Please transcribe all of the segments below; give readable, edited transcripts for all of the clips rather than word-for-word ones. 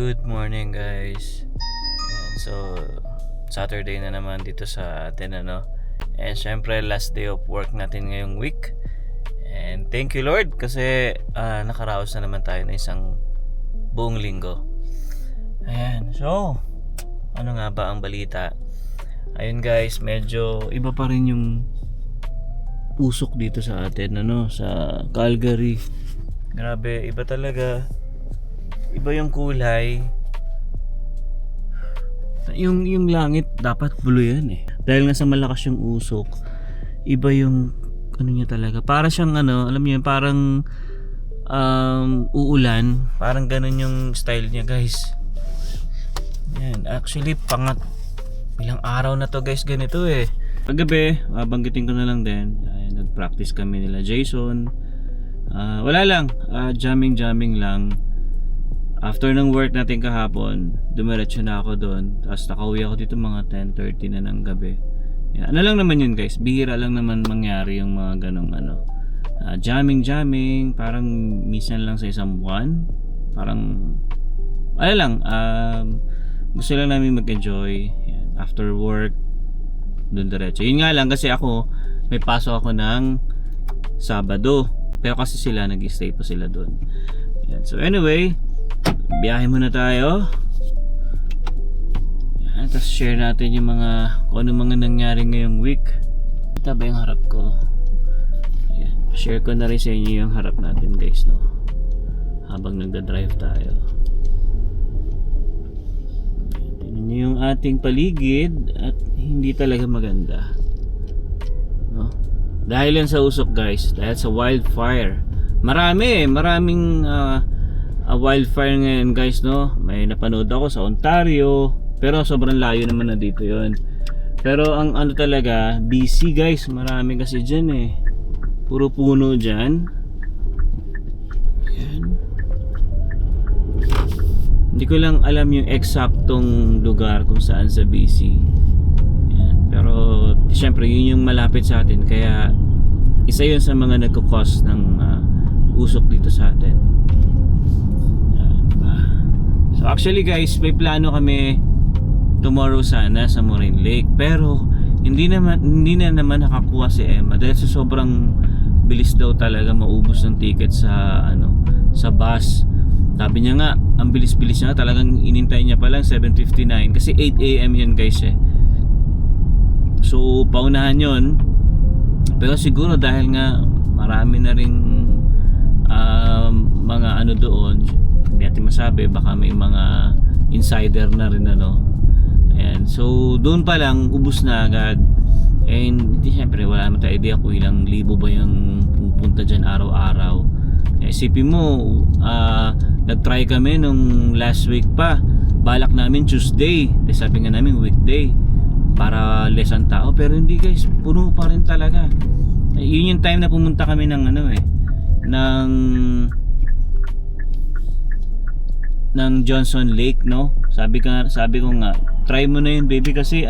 Good morning guys. Ayan, so Saturday na naman dito sa atin And syempre last day of work natin ngayong week. And thank you Lord kasi nakaraos na naman tayo ng isang buong linggo. Ayan, so ano nga ba ang balita? Ayun guys, medyo iba pa rin yung usok dito sa atin sa Calgary. Grabe, iba talaga. Iba yung kulay. Yung langit dapat blue yan dahil nga sa malakas yung usok. Iba yung niya talaga. Para siyang alam niyo yun, parang uulan. Parang ganun yung style niya guys. Yan, actually ilang araw na to guys ganito Paggabi, banggitin ko na lang din. Nag-practice kami nila Jason. Wala lang, jamming lang. After ng work natin kahapon, dumiretso na ako doon. Tapos nakauwi ako dito mga 10:30 na ng gabi. Yan. Ano lang naman yun guys, bihira lang naman mangyari yung mga ganong jamming, parang minsan lang sa isang buwan. Parang gusto lang namin mag-enjoy. Yan. After work, doon diretso. Yun nga lang kasi ako, may pasok ako ng Sabado. Pero kasi sila, nag-stay pa sila doon. Yan. So anyway, biyahe muna tayo. Yan, tapos share natin yung kung ano mga nangyari ngayong week. Ito ba yung harap ko? Ayan. Share ko na rin sa inyo yung harap natin guys habang nagda-drive tayo. Ayan, tingnan nyo yung ating paligid at hindi talaga maganda dahil yan sa usok guys, dahil sa wildfire. Maraming wildfire ngayon guys may napanood ako sa Ontario, pero sobrang layo naman na dito yon. Pero ang talaga, BC guys, marami kasi dyan puro puno dyan. Ayan. Hindi ko lang alam yung eksaktong lugar kung saan sa BC. Ayan. Pero syempre yun yung malapit sa atin, kaya isa yun sa mga nagkukos ng usok dito sa atin. So actually guys, may plano kami tomorrow sana sa Moraine Lake, pero hindi na naman nakakuha si Emma dahil sa sobrang bilis daw talaga maubos ng ticket sa bus. Sabi niya nga, ang bilis-bilis niya, talagang inintay niya pa lang 7:59 kasi 8 AM yan guys So paunahan yon. Pero siguro dahil nga marami na ring mga doon, hindi natin masabi, baka may mga insider na rin Ayan. So doon pa lang ubos na agad. And siyempre wala naman tayo idea kung ilang libo ba yung pupunta dyan araw-araw. Isipin mo, nag-try kami nung last week pa. Balak namin Tuesday, sabi nga namin weekday para less ang tao, pero hindi guys, puno pa rin talaga. Yun yung time na pumunta kami ng ng Johnson Lake sabi ko nga try mo na yun baby kasi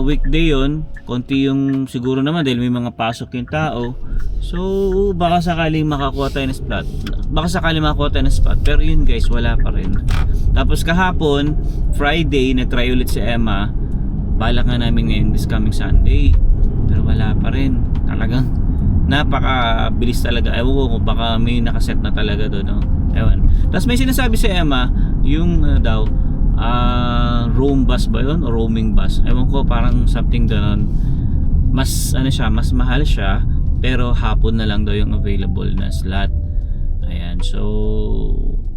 weekday yon, konti yung siguro naman dahil may mga pasok yung tao, so baka sakaling makakuha tayo ng spot, pero yun guys, wala pa rin. Tapos kahapon Friday nag-try ulit si Emma, balak nga namin ngayon this coming Sunday, pero wala pa rin. Talagang napakabilis talaga. Ewan ko kung baka may nakaset na talaga doon ewan. Tapos may sinasabi si Emma yung roam bus ba yun? O roaming bus, ewan ko, parang something ganon. Mas mas mahal siya, pero hapon na lang daw yung available na slot. Ayan, so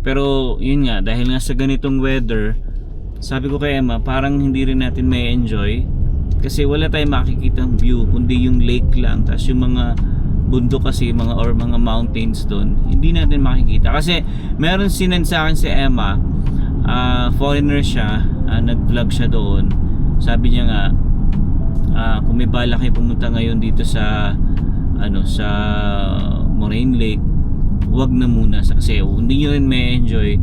pero yun nga, dahil nga sa ganitong weather, sabi ko kay Emma, parang hindi rin natin may enjoy kasi wala tayong makikitang view kundi yung lake lang, tapos yung mga bundok kasi mga mountains doon hindi natin makikita. Kasi meron sinend sa akin si Emma, foreigner siya, nag-vlog siya doon. Sabi niya nga, kung may balak kayo pumunta ngayon dito sa sa Moraine Lake, wag na muna kasi hindi nyo rin may enjoy,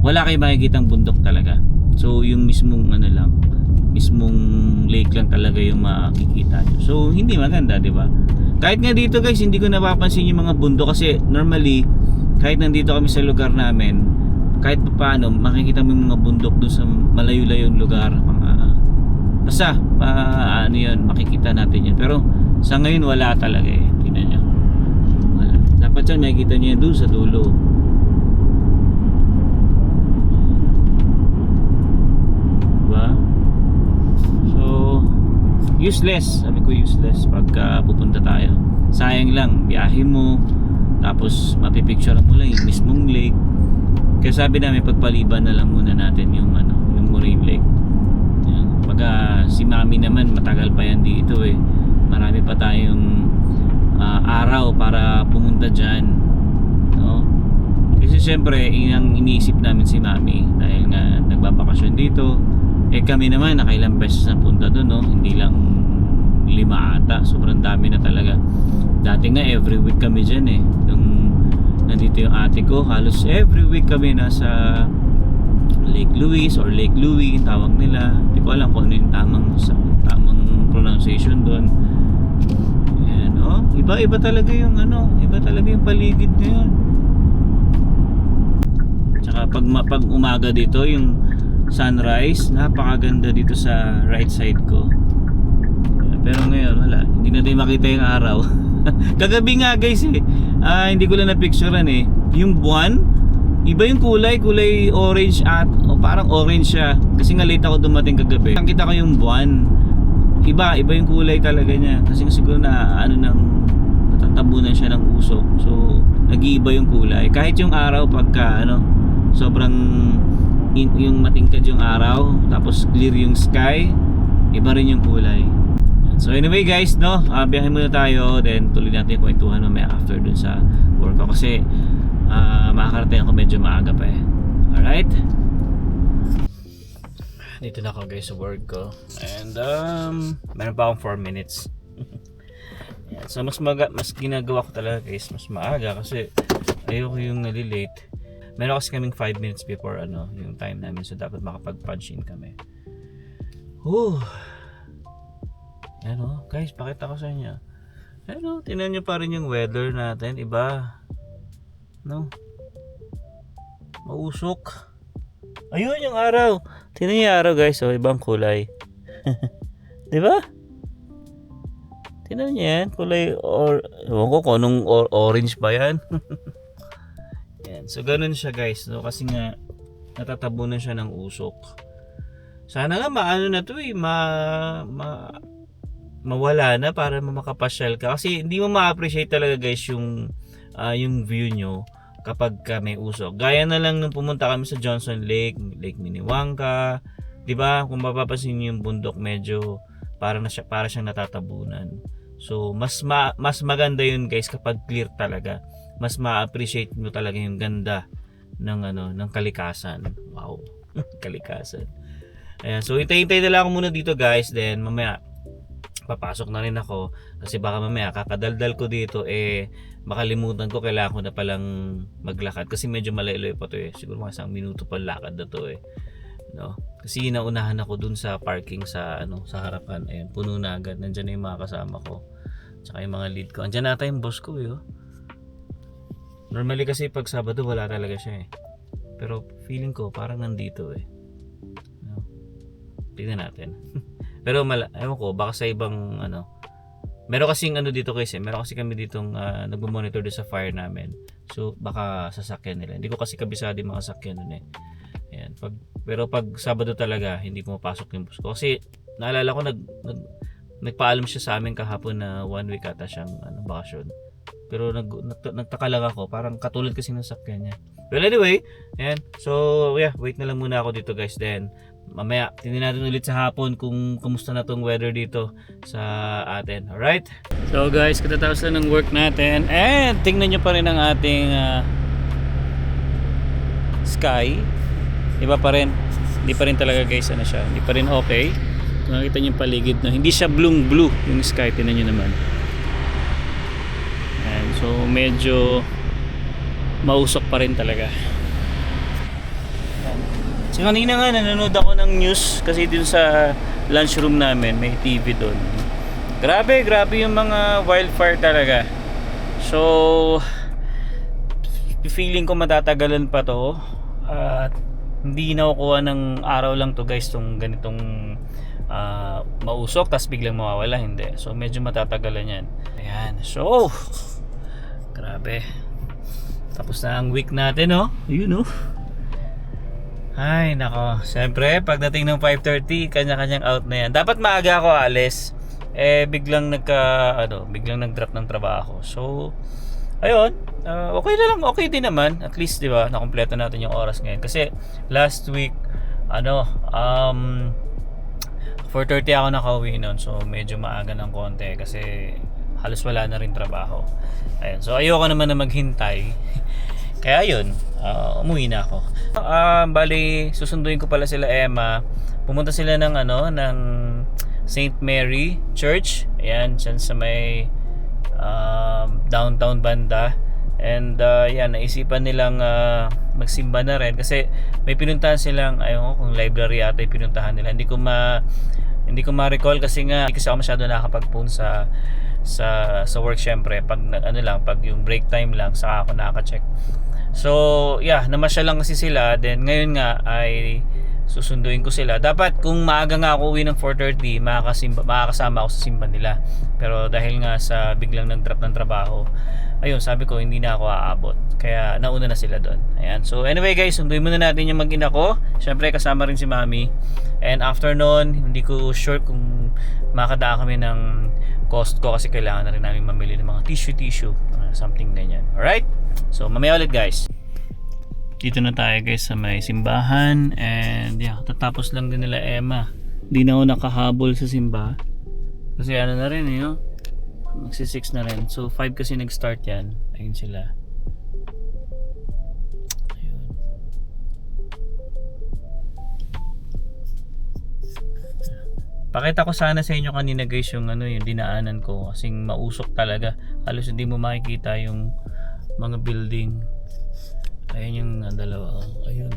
wala kayo makikitang bundok talaga. So yung mismong lake lang talaga yung makikita nyo. So hindi maganda, di ba? Kahit nga dito guys, hindi ko napapansin yung mga bundok kasi normally kahit nandito kami sa lugar namin, kahit pa paano makikita mo yung mga bundok dun sa malayo-layong lugar, mga basta ano yun, makikita natin yun. Pero sa ngayon wala talaga eh. Tingnan nyo, wala. Dapat yan makikita nyo yan dun sa dulo. Diba? So useless, sabi ko useless pagka pupunta tayo. Sayang lang, biyahe mo tapos mapipicture mo lang yung mismong lake. Kaya sabi namin pagpaliban na lang muna natin yung yung Moraine Lake. Yan. Pagka si Mami naman matagal pa yan dito eh. Marami pa tayong araw para pumunta diyan, no? Kasi syempre ang iniisip namin si Mami dahil nga nagbabakasyon dito. Eh kami naman nakailang beses na punta doon, no? Hindi lang 5 ata, sobrang dami na talaga. Dati nga every week kami dyan eh. Nung nandito yung ate ko, halos every week kami nasa Lake Louise or Lake Louie tawag nila. Hindi ko alam kung ano yung tamang pronunciation doon. Ayan, oh, iba talaga yung iba talaga yung paligid ngayon. Tsaka pag umaga dito yung sunrise, napakaganda dito sa right side ko. Pero ngayon wala, hindi natin makita yung araw. Kagabi nga guys eh, hindi ko lang na-picturean eh. Yung buwan, iba yung kulay orange at parang orange siya. Kasi nga late ako dumating kagabi. Nakita ko yung buwan, iba yung kulay talaga niya. Kasi siguro na natatabunan siya ng usok. So nag-iiba yung kulay. Kahit yung araw pagka sobrang yung matingkad yung araw, tapos clear yung sky, iba rin yung kulay. So anyway guys, biyahe muna tayo, then tuloy natin yung kwentuhan mamaya after dun sa work ko. Kasi makakarating ako medyo maaga pa eh. Alright, dito na ako guys sa work ko. And meron pa akong 4 minutes. Yeah, so mas ginagawa ko talaga guys, mas maaga kasi ayoko yung nalilate. Meron kasi kaming 5 minutes before yung time namin, so dapat makapag-punch in kami. Ano, guys, pakita ko sa inyo. Tingnan nyo pa rin yung weather natin, iba. Mausok. Ayun yung araw. Tingnan yung araw, guys, ibang kulay. 'Di ba? Tingnan nyo yan, kulay ewan ko kung anong orange ba yan. Yan. So ganun siya guys, kasi nga natatabunan siya ng usok. Sana nga maano na to eh, mawala na para makapasyal ka, kasi hindi mo ma-appreciate talaga guys yung view nyo kapag may usok. Gaya na lang nung pumunta kami sa Johnson Lake, Lake Minnewanka, 'di ba? Kung mapapansin niyo yung bundok medyo para siyang natatabunan. So mas maganda yun guys kapag clear talaga. Mas ma-appreciate mo talaga yung ganda ng kalikasan. Wow. Kalikasan. Ayan, so hintay-hintay na lang ako muna dito guys, then mamaya papasok na rin ako kasi baka mamaya kakadaldal ko dito makalimutan ko, kailangan ko na palang maglakad kasi medyo malayo pa to siguro mga 1 minuto pa lakad na to kasi naunahan ako dun sa parking sa harapan. Ayun, puno na agad, nandiyan na yung mga kasama ko tsaka yung mga lead ko, andyan nata yung boss ko Normally kasi pag Sabado wala talaga siya pero feeling ko parang nandito tignan natin. Pero ewan ko, baka sa ibang meron kasing dito guys meron kasi kami ditong nagmo-monitor doon sa fire namin. So baka sasakyan nila. Hindi ko kasi kabisado yung mga sakyan doon Ayan, pero pag Sabado talaga hindi pumapasok yung bus ko. Kasi naalala ko nagpaalam siya sa amin kahapon na 1 week ata siyang bakasyon. Pero nagtaka lang ako, parang katulad kasi ng sakyan niya. Well anyway, ayan. So yeah, wait na lang muna ako dito guys, then mamaya tingnan natin ulit sa hapon kung kumusta na tong weather dito sa atin. Alright? So guys, katatapos na ng work natin and tingnan nyo pa rin ang ating sky. Iba pa rin. Hindi pa rin talaga guys siya. Hindi pa rin okay. Kung nakita nyo yung paligid hindi siya blue yung sky. Tingnan nyo naman. And so medyo mausok pa rin talaga. So kanina nga nanonood ako ng news kasi dun sa lunchroom namin may TV doon. Grabe yung mga wildfire talaga. So feeling ko matatagalan pa to. At hindi nakukuha ng araw lang to guys, tong ganitong mausok tas biglang mawawala, hindi. So medyo matatagalan yan. Ayan, so grabe, tapos na ang week natin, oh. Ayun, oh. Ay nako, siyempre pagdating ng 5:30 kanya-kanyang out na yan. Dapat maaga ako alis, biglang biglang nag-drop ng trabaho. So ayun, okay na lang, okay din naman. At least, di ba, nakumpleto natin yung oras ngayon. Kasi last week 4:30 ako nakauwi noon. So medyo maaga ng konti kasi halos wala na rin trabaho. Ayun, so ayoko naman na maghintay. Kaya yun, umuwi na ako. Bali, susunduin ko pala sila Emma. Pumunta sila ng ng St. Mary Church. Ayan, dyan sa may downtown banda. And yan, naisipan nilang magsimba na rin kasi may pinuntahan silang, ayun ko kung library ata yung pinuntahan nila. Hindi ko ma-recall kasi nga hindi kasi ako masyado nakakapag-phone sa work. Syempre pag pag yung break time lang saka ako nakaka-check. So yeah, namasya lang kasi sila. Then ngayon nga ay susunduin ko sila. Dapat kung maaga nga ako uwi ng 4:30, makakasama ako sa simba nila. Pero dahil nga sa biglang nag-drop ng trabaho, ayun, sabi ko hindi na ako aabot. Kaya nauna na sila doon. Ayan. So anyway guys, sunduin muna natin yung mag-ina ko. Syempre kasama rin si Mami. And after nun, hindi ko sure kung makadaan kami ng Costco kasi kailangan na rin namin mamili ng mga tissue, something ganyan. Alright? So mamaya ulit guys. Dito na tayo guys sa may simbahan. And yeah, tatapos lang din nila Emma. Hindi na ako nakahabol sa simba kasi na rin magsi 6 na rin. So 5 kasi nag-start yan. Ayun sila. Ayun. Pakita ko sana sa inyo kanina guys yung yung dinaanan ko. Kasing mausok talaga. Halos hindi mo makikita yung mga building. Ayun yung dalawa. Ayun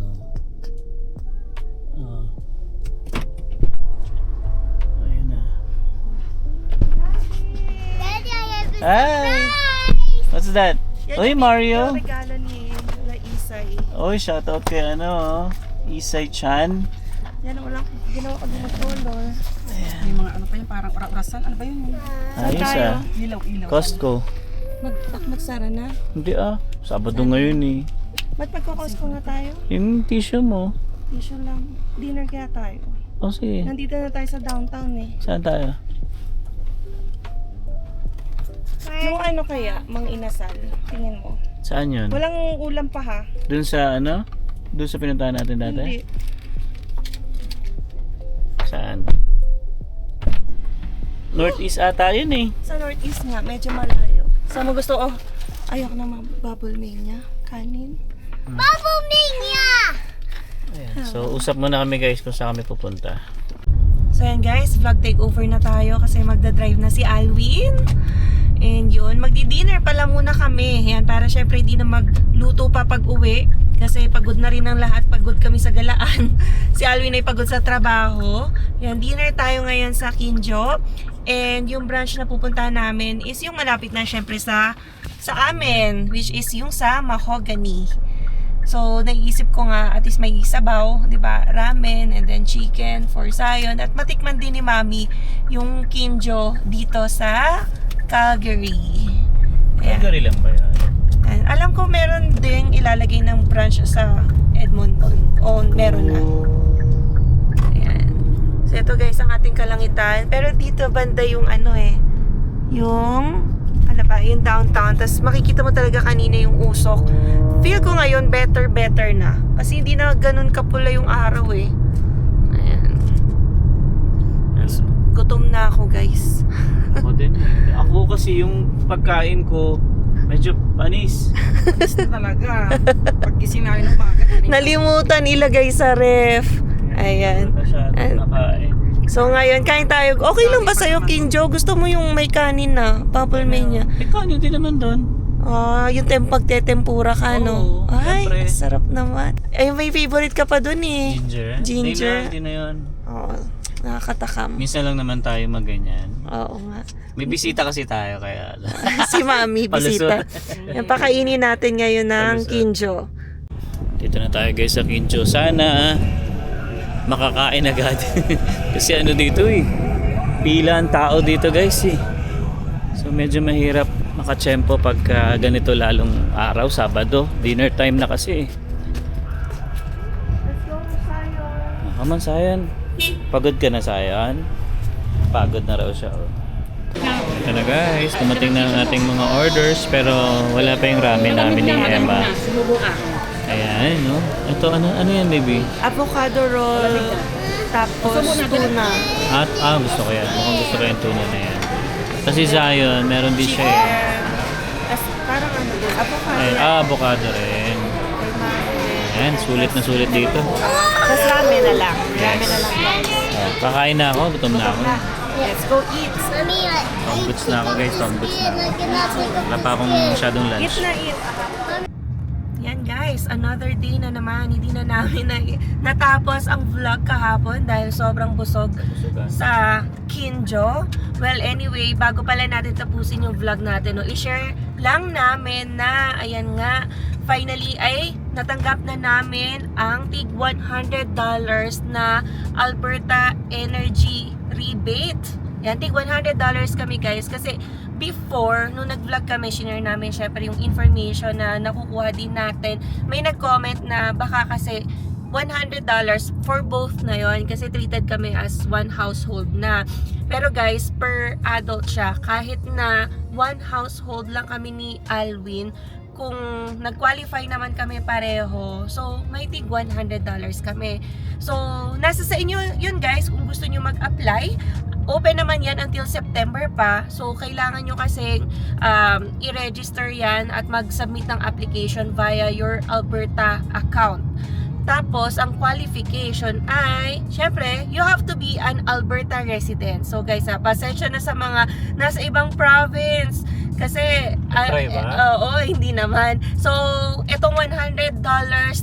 ayun na. Hi! What's that? Oy, Mario! Yung regalo ni Isay. Oy, shoutout kay Isay Chan. Yan, walang ginawa ko ng color. May mga pa yun, parang orasan. Ano ba yun? Ayos Ilaw. Costco. Magsara na? Hindi Sabado ngayon eh. Ba't magko-Costco nga tayo? Yung tissue mo. Tissue lang. Dinner kaya tayo. Sige. Nandito na tayo sa downtown eh. Saan tayo? Yung kaya, Mang Inasal. Tingin mo. Saan yun? Walang ulam pa ha? Dun sa Dun sa pinuntahan natin dati? Hindi. Saan? Northeast ata yun eh. Sa Northeast nga, medyo malayo. Saan mo gusto? Ayoko na mga bubble mania. Kanin. Bubble mania! Ayan. So usap muna kami guys kung saan kami pupunta. So yan guys, vlog takeover na tayo kasi magdadrive na si Alwin. And yun, magdi-dinner pala muna kami. Yan, para syempre hindi na magluto pa pag uwi. Kasi pagod na rin ang lahat, pagod kami sa galaan. Si Alwin ay pagod sa trabaho. Yan, dinner tayo ngayon sa Kinjo. And yung branch na pupuntahan namin is yung malapit na syempre sa amin, which is yung sa Mahogany. So, naiisip ko nga, at least may sabaw, di ba? Ramen, and then chicken for Zion. At matikman din ni Mami yung Kinjo dito sa Calgary. Calgary lang ba yan? And alam ko meron ding ilalagay ng branch sa Edmonton. O, meron na. Ayan. So, ito guys, ang ating kalangitan. Pero dito banda yung yung yung downtown. Tapos makikita mo talaga kanina yung usok. Feel ko ngayon better na. Kasi hindi na ganun kapula yung araw eh. Ayan. Gutom na ako guys. Ako din eh. Ako kasi yung pagkain ko medyo panis. Panis na talaga. Pag gising namin ng umaga. Nalimutan ilagay sa ref. Ayan. Nakain. So ngayon, kain tayo. Okay lang ba sa'yo, Kinjo? Gusto mo yung may kanin na? Bubble mania. Eh, kanin din naman doon. Yung pagtetempura ka, no? Oo, Ay, syempre. sarap naman. Ay, may favorite ka pa dun eh. Ginger. Hindi na yun. Oo, nakakatakam. Minsan lang naman tayo magganyan. Oo nga. May bisita kasi tayo kaya. Si Mami, bisita. Yung pakainin natin ngayon ng Palusot. Kinjo. Dito na tayo guys sa Quincho. Sana makakain agad. Kasi ano dito eh. Pila ang tao dito guys eh. So medyo mahirap makatsyempo pagka ganito lalong araw, Sabado. Dinner time na kasi eh. Let's go, Sayon. Come on, Sayan. Pagod ka na, Sayan? Pagod na raw siya. Oh. Ito na guys, dumating na ang ating mga orders pero wala pa yung ramen namin ni Emma. Sumubo ka. Ayan, no? Ito, ano yan, baby? Avocado roll, tapos tuna. At, gusto ko yan. Mukhang gusto ko yung tuna na yan. Kasi Zion, meron din siya eh. Parang ano din, avocado. Ayan, avocado rin. Ayan, sulit na sulit dito. Tapos ramen na lang. Yes. Ramen na lang guys. Kakain na ako, gutom na ako. Let's go eat. Pang-goods na ako guys, pang-goods na ako. Wala pa akong masyadong lunch. Eat na eat. Yan guys, another day na naman. Hindi na namin natapos ang vlog kahapon dahil sobrang busog sa Kinjo. Well, anyway, bago pala natin tapusin yung vlog natin, no, i-share lang namin na, ayan nga, finally ay natanggap na namin ang tig $100 na Alberta Energy Rebate. Yan, tig $100 kami guys kasi before, nung nag-vlog kami, share namin syempre yung information na nakukuha din natin. May nag-comment na baka kasi $100 for both na yon kasi treated kami as one household na. Pero guys, per adult siya. Kahit na one household lang kami ni Alwin, kung nag-qualify naman kami pareho, so may tig $100 kami. So, nasa sa inyo yun guys, kung gusto nyo mag-apply. Open naman yan until September pa. So, kailangan nyo kasing i-register yan at mag-submit ng application via your Alberta account. Tapos, ang qualification ay, syempre, you have to be an Alberta resident. So, guys, pasensya na sa mga nasa ibang province. Kasi, Try ba? Oo, hindi naman. So, itong $100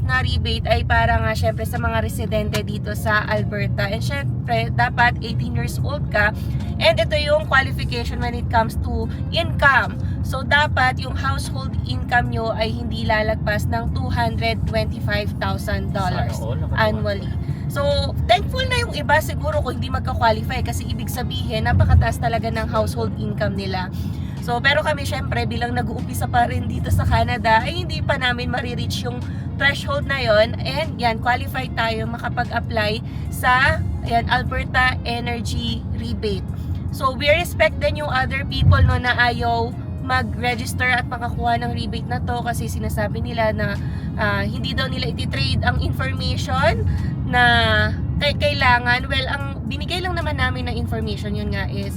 na rebate ay para nga syempre sa mga residente dito sa Alberta. And syempre, dapat 18 years old ka. And ito yung qualification when it comes to income. So, dapat yung household income nyo ay hindi lalagpas ng $225,000 annually. So, thankful na yung iba siguro kung hindi magka-qualify kasi ibig sabihin, napakataas talaga ng household income nila. So, pero kami syempre bilang nag-uumpisa pa rin dito sa Canada ay hindi pa namin marireach yung threshold na yon. And yan, qualified tayo makapag-apply sa ayan, Alberta Energy Rebate. So, we respect din yung other people no, na ayaw mag-register at makakuha ng rebate na to kasi sinasabi nila na hindi daw nila iti-trade ang information na kailangan. Well, ang binigay lang naman namin na information yun nga is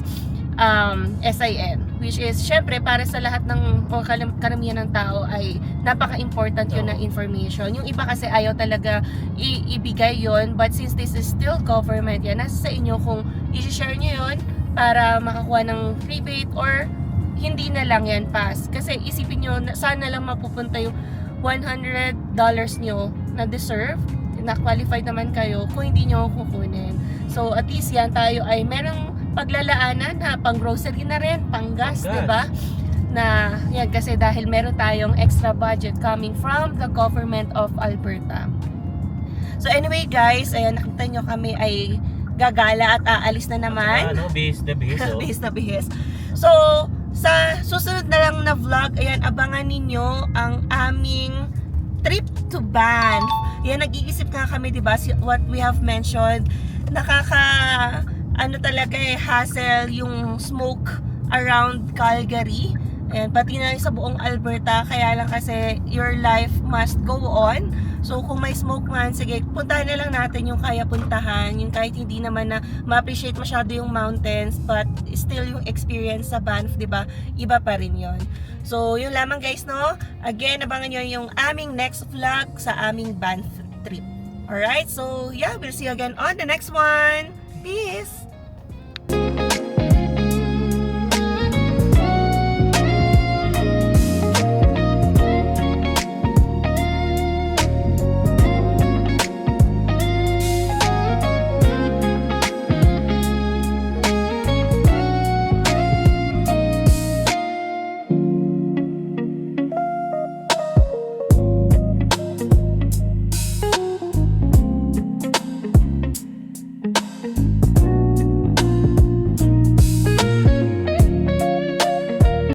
SIN, which is syempre para sa lahat ng karamihan ng tao ay napaka-important yun na information. Yung iba kasi ayaw talaga ibigay yun, but since this is still government, yan, nasa sa inyo kung i-share nyo yun para makakuha ng rebate or hindi na lang yan pass. Kasi isipin nyo, sana lang mapupunta yung $100 nyo na deserve, na qualified naman kayo kung hindi nyo kukunin. So at least yan tayo ay merong paglalaanan na pang grocery na rin, pang gas, diba? Na yan kasi dahil meron tayong extra budget coming from the government of Alberta. So anyway guys, ayan, nakita nyo kami ay gagala at aalis na naman. Bihis na bihis. Bihis na bihis. So, sa susunod na lang na vlog, ayan, abangan ninyo ang aming trip to Banff. Yan, nag-iisip nga kami, diba, what we have mentioned, ano talaga hassle yung smoke around Calgary. Ayan, pati na sa buong Alberta, kaya lang kasi your life must go on. So kung may smoke man, sige, puntahan na lang natin yung kaya puntahan, yung kahit hindi naman na ma-appreciate masyado yung mountains, but still yung experience sa Banff, diba, iba pa rin yon. So yun lamang guys, no? Again, abangan nyo yung aming next vlog sa aming Banff trip. Alright, so yeah, we'll see you again on the next one. Peace!